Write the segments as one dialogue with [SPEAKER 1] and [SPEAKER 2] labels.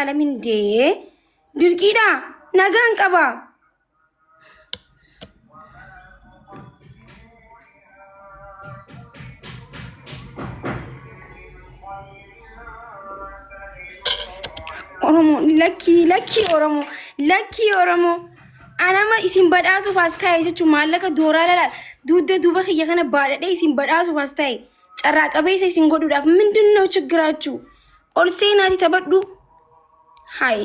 [SPEAKER 1] alamin de dirqida nagaan qaba Oromo laki Oromo ana ma isin badaasu fastay jechu mallaka doorala duude duba khiya kana baadade isin badaasu fastay carra qabeesa isin godudaf mindinno chigrachu ol seenati tabaddu hay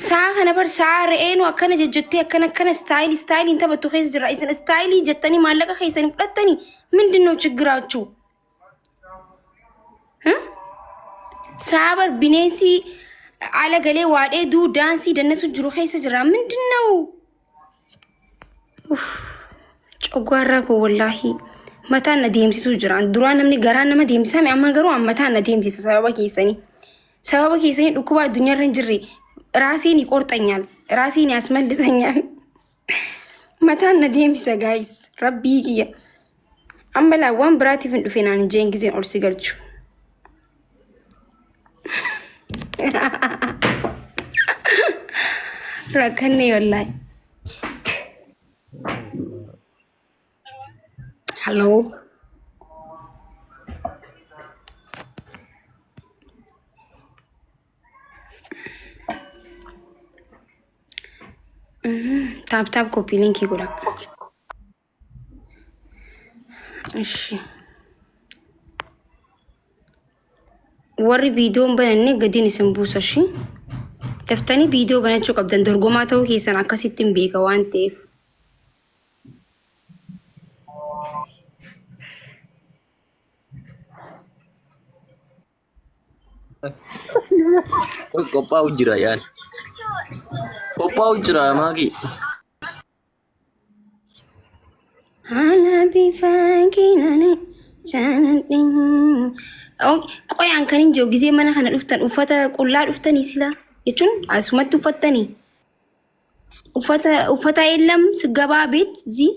[SPEAKER 1] saa kana bar saa reenu akkana jejjette akkana style inta battu khees jira isin style jettani mallaka kheesani fudhattani mindinno chigrachu sabar binesi على قلي وادي دو دانسي دنسو جرو خيسة جرا من دنو جواركو والله متى نديم سيسو جران درانا مني قرانا ما ديم سامي أما قروا عم متى نديم سيسو سببا كيساني ركوبا الدنيا رنجري راسيني قرطانيال راسيني أسمال لسانيال متى نديم سيسا guys ربي كيا أما لا وان براتي فينا نجينجزين أول سيجارتشو ركني والله هلو تاب كوبي لينكي كولا ايش وري فيديو بنني قديني سمبوسه شي تفتني فيديو بنتشو قبل درغماته كيسان اكاسيتم بيكا وانتيف
[SPEAKER 2] Kopa ujira yan. Kopa ujira maki.
[SPEAKER 1] Hala bifakinani janadin. Qoy an kanin jogi zai mana kana duftan ufata qullaa duftani sila jechuun asumatti uffattani ufata illam sigabaa beet zi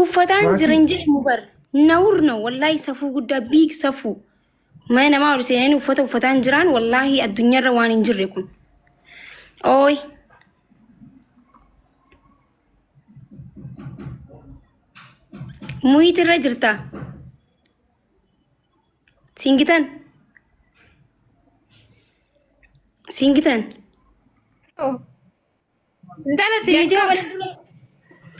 [SPEAKER 1] ufataan jiran jedhamu bar nawur no wallahi safuu guddaa biig safuu ma nama ol seenani ufataan jiran wallahi addunyaarra waan hin jirre kun oy muyitirra jirta singitan
[SPEAKER 3] Intalati
[SPEAKER 1] video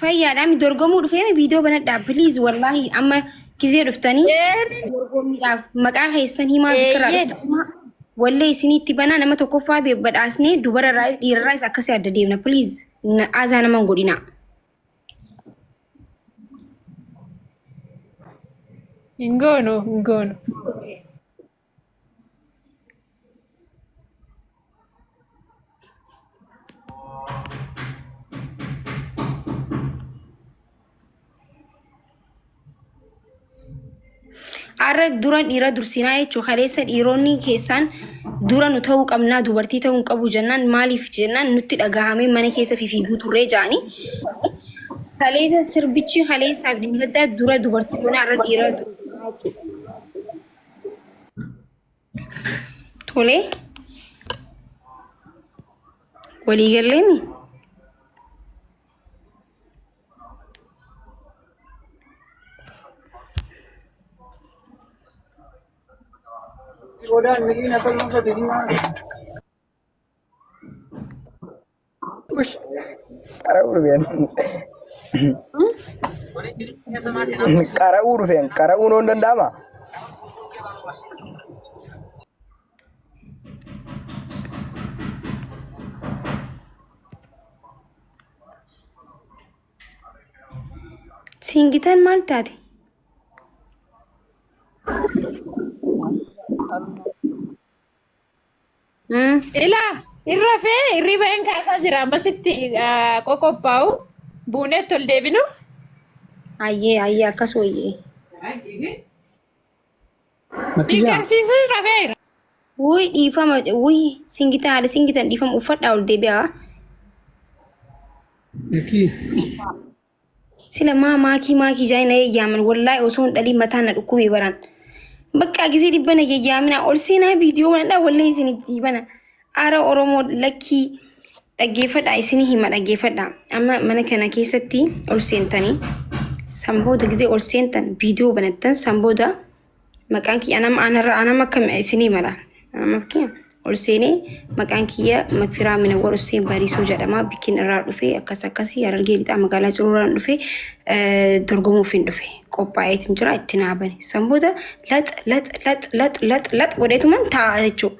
[SPEAKER 1] fayyaadhaan dorgomuu dhufeeme video banadhaa please wallahi amma kizee dhuftanii dorgomuudhaaf maqaa keessan himaa fikirraa wallee isinitti banaa nama tokkoffaa badhaasnee dubararraa dhiirarraas akkasii adda deemna please aazaa naman godhina
[SPEAKER 3] Ingono.
[SPEAKER 1] Arra duran dhiira dursinaa jechuun kaleessa dhiironni keessaan dura nu ta'uu qabnaa dubartii ta'uu qabu jennaan maaliif jennaan nutti dhagahame mana keessa fiiguu turree jaanii kaleessa sirbichi kaleessaaf dingaddaa dura dubartii kun arra dhiira tole walii galleemi
[SPEAKER 4] Udah, ini apa lu nggak jadi mana? Push. Kara urben. Kara unon dan dama.
[SPEAKER 1] Singitan maal taate?
[SPEAKER 3] Ila irrafe irribeen kaasaa jira ammasitti qoqophaa'u buunee tol deebinu.
[SPEAKER 1] Ayyee akkas wayye.
[SPEAKER 3] Dinqarsiisuu rafeera.
[SPEAKER 1] Wuy dhiifama wuy singitan dhiifama uffadhaa ol deebi'aa. Sila maakii jaayina eeyyaaman wallahi osoo hin dhalii mataan na dhukkubee baran. Bakka gisee dhibbana yayyaamina ol seenaa viidiyoo wanadha wallee isinitti bana. Aara Oromoo lakkii dhaggeeffadha isinii hima dhaggeeffadha. Amma mana kana keessatti ol seentanii sanbooda gisee ol seentan viidiyoo banattan sanbooda maqaan kiyya anama akkam isinii mala. Anama kiyya ol seenee maqaan kiyya Mafiraa Minawwar Hussein Bariisoo jedhama. Bikin irraa dhufee akkasii Harargee lixaa magaalaa Ciruraan dhufee dorgomuuf hin dhufe. Qophaa'eetiin jira itti naabane. Sanbooda lax godheetuman taa'a jechuudha.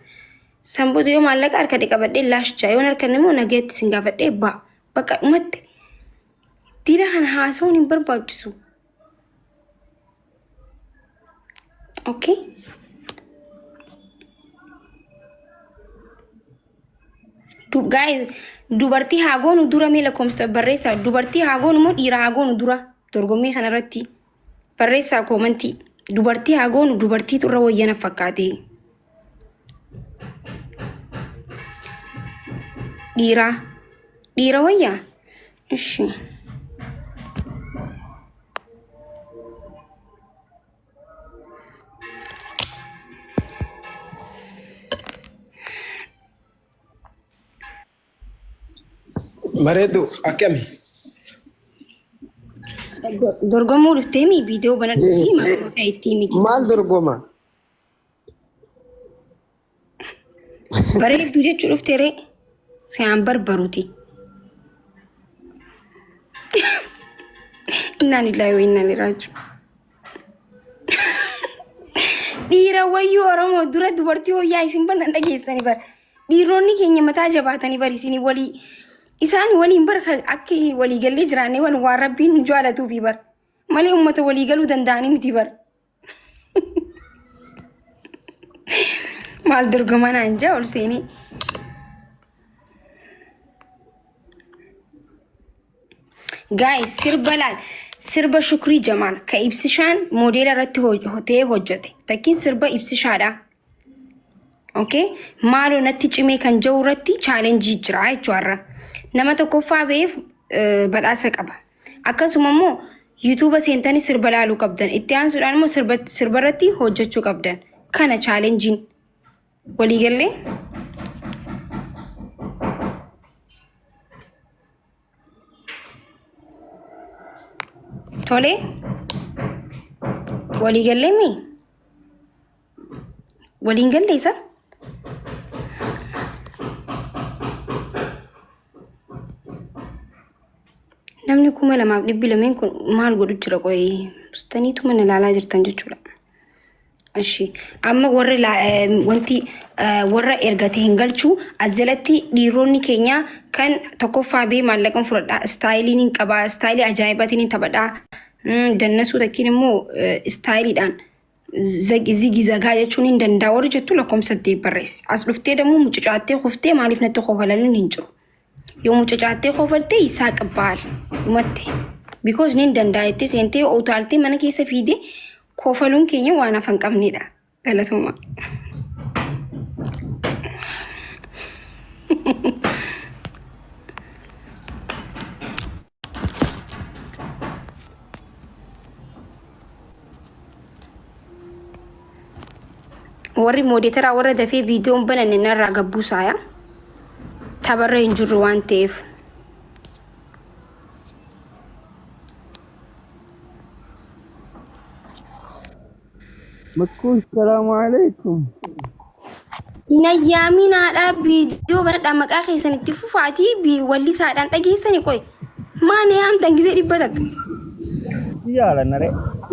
[SPEAKER 1] Sanbooda yoo maallaqa harka dhiqabadhee laashichaa yoo harka immoo nageetti sin gaafadhee bakka dhumatti diina kana haasawuun hin barbaachisu. Okay. Guys, dubartii haa goonu dura mee lakkoofsa barreessaa. Dubartii haa goonu moo dhiira haa goonu dura dorgommii kanarratti barreessaa koomantii. Dubartii haa goonu dubartii turra wayyana fakkaate. Dhiira wayyaa? Ishi.
[SPEAKER 5] Bareedu akkami?
[SPEAKER 1] Dorgomuu dhuftee mi viidiyoo banadhuufi maqaa itti miti.
[SPEAKER 5] Maal dorgoma?
[SPEAKER 1] Bareedduu jechuu dhuftee ree se'aan barbaruuti. Innaan illaa yoo innaan irraaju. Dhiira wayyuu Oromoo dura dubartii wayyaa isin bannan dhageessanii bara. Dhiironni keenya mataa jabaatanii bariisanii walii isaan waliin bar akka waliigallee jiraannee waan rabbiin nu jaalatuufi bar malee uummata waliigaluu danda'anii miti bar. Maal dorgomaa naan jaa ol seenee. Guys, sirba Shukrii Jamaal ka ibsishaan moodela irratti ta'ee hojjete. Takkiin sirba ibsishaadha. Okay? Maaloo natti cimee kan jiru irratti chaalenjii jira jechuudha. Nama tokkoffaa beef badhaasa qaba. Akkasuma immoo YouTube seentanii sirba laaluu qabdan. Itti aansuudhaan immoo sirba irratti hojjechuu qabdan. Kana chaalenjiin waliigallee. Tole waliigallee mi? Waliin galle isa? Namni 2,200 kun maal godhu jira qoy bustaniitu mana ilaalaa jirtan jechuudha. Ashi amma warra ergate hin galchu azjalatti dhiironni keenya kan tokkoffaa bee maallaqan fudhadhaa istaayiliin hin qabaa istaayilii ajaa'ibaatiin hin taphadhaa dannasuu takkiin immoo istaayiliidhaan zigi zagaa jechuun hin danda'a warri jettu lakkoomsatti barreessi. As dhuftee dammoo mucucaattee kuftee maaliif natti kofalan hin jiru. Yoo mucucaattee kofalte isaa qabbaal dhumatte. Because ni danda'a itti seentee utaaltee mana keessa fiide kofaluun keenya waan afaan qabnedha. Galatuma. warri moodetara warra dafee viidiyoon banan narraa gabbuusaaya tabarra hin jirru waan ta'eef.
[SPEAKER 4] Makkuun salaamu alaikum.
[SPEAKER 1] Nayyaaminaadha viidiyoo banadha maqaa keessan itti fufaatii wallisaadhaan dhageessani qoy. Maani hamtan gisee dhibba takka.
[SPEAKER 4] Yaala nare.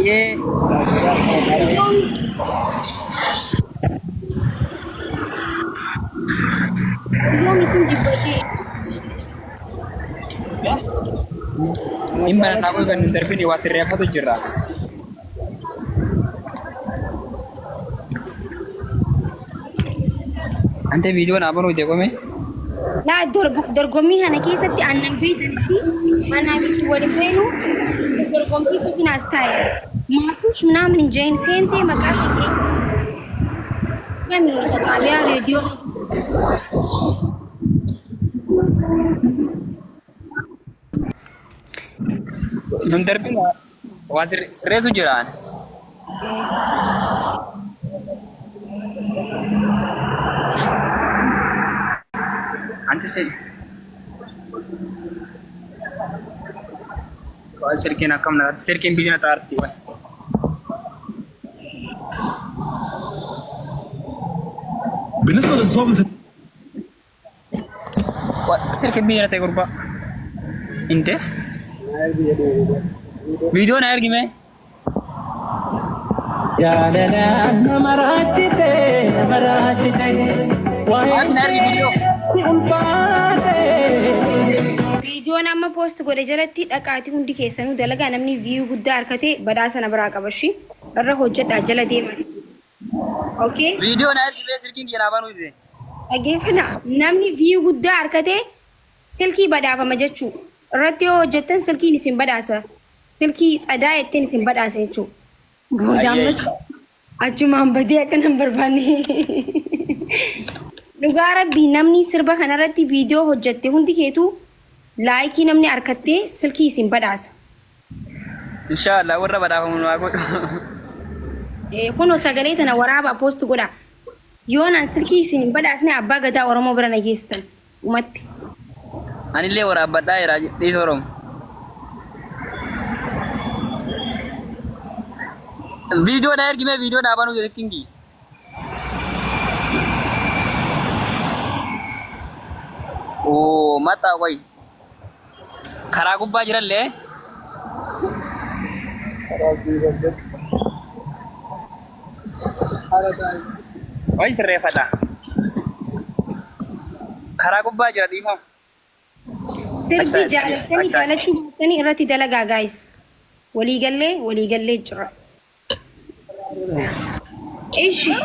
[SPEAKER 2] Yee.
[SPEAKER 1] Yoom isin jibbatee.
[SPEAKER 2] Imma naa kan darbini waa sirreeffatu jira. Ante video na baru jegome.
[SPEAKER 1] Laa dorgommii kana keessatti aannan beekanisi anaafis wali beenu dorgomsiisuu fi naas taa'e. Maafuush namni jeen seentee maqaa ishee. Namni Xaaliyaa reediyoo.
[SPEAKER 2] Nun darbina waa sirreessu jiraan.
[SPEAKER 6] Anti sih. Kalau sirkin akam nak, sirkin bijna taarti wan.
[SPEAKER 7] بالنسبه للضابط
[SPEAKER 6] Sirkin bijna tay kurba. Inte? Video na ergi me. Aaj na ergi video.
[SPEAKER 1] Viidiyoon amma poost godhe jalatti dhaqaatii hundi keessanuu dalagaa namni viiyuu guddaa harkate badhaasa na biraa qabashi irra hojjedhaa jala deeman. Okay?
[SPEAKER 6] Video na ergi me sirkin kiyana banu ide.
[SPEAKER 1] Dhageeffana namni viiyuu guddaa harkate silkii badhaafama jechuu irratti yoo hojjettan silkiin isin badhaasa silkii tsadaa ittiin isin badhaasa jechuu. Boodammas achumaan badee akka nan barbaanne. Dhugaa rabbii namni sirba kanarratti viidiyoo hojjette hundi keetuu laayikii namni harkattee silkii isin badhaasa.
[SPEAKER 6] Inshallah warra badhaafamu nu haa godhu.
[SPEAKER 1] Kunoo sagalee tana waraabaa poost godha. Yoonaan silkii isin hin badhaasne abbaa gadaa Oromoo bira na geessan dhumatti.
[SPEAKER 6] Anillee waraabbadhaa jira dhiisa Oromoo. Video na ergi me video na banu sirkingi. Oh, mata wai. Karaa gubbaa jirallee. Wai sirreeffadha. Karaa gubbaa jira dhiifamu.
[SPEAKER 1] Sirbi jaalatanii jaalachuu baatanii irratti dalagaa gaayis. Waliigallee jira. Ishi.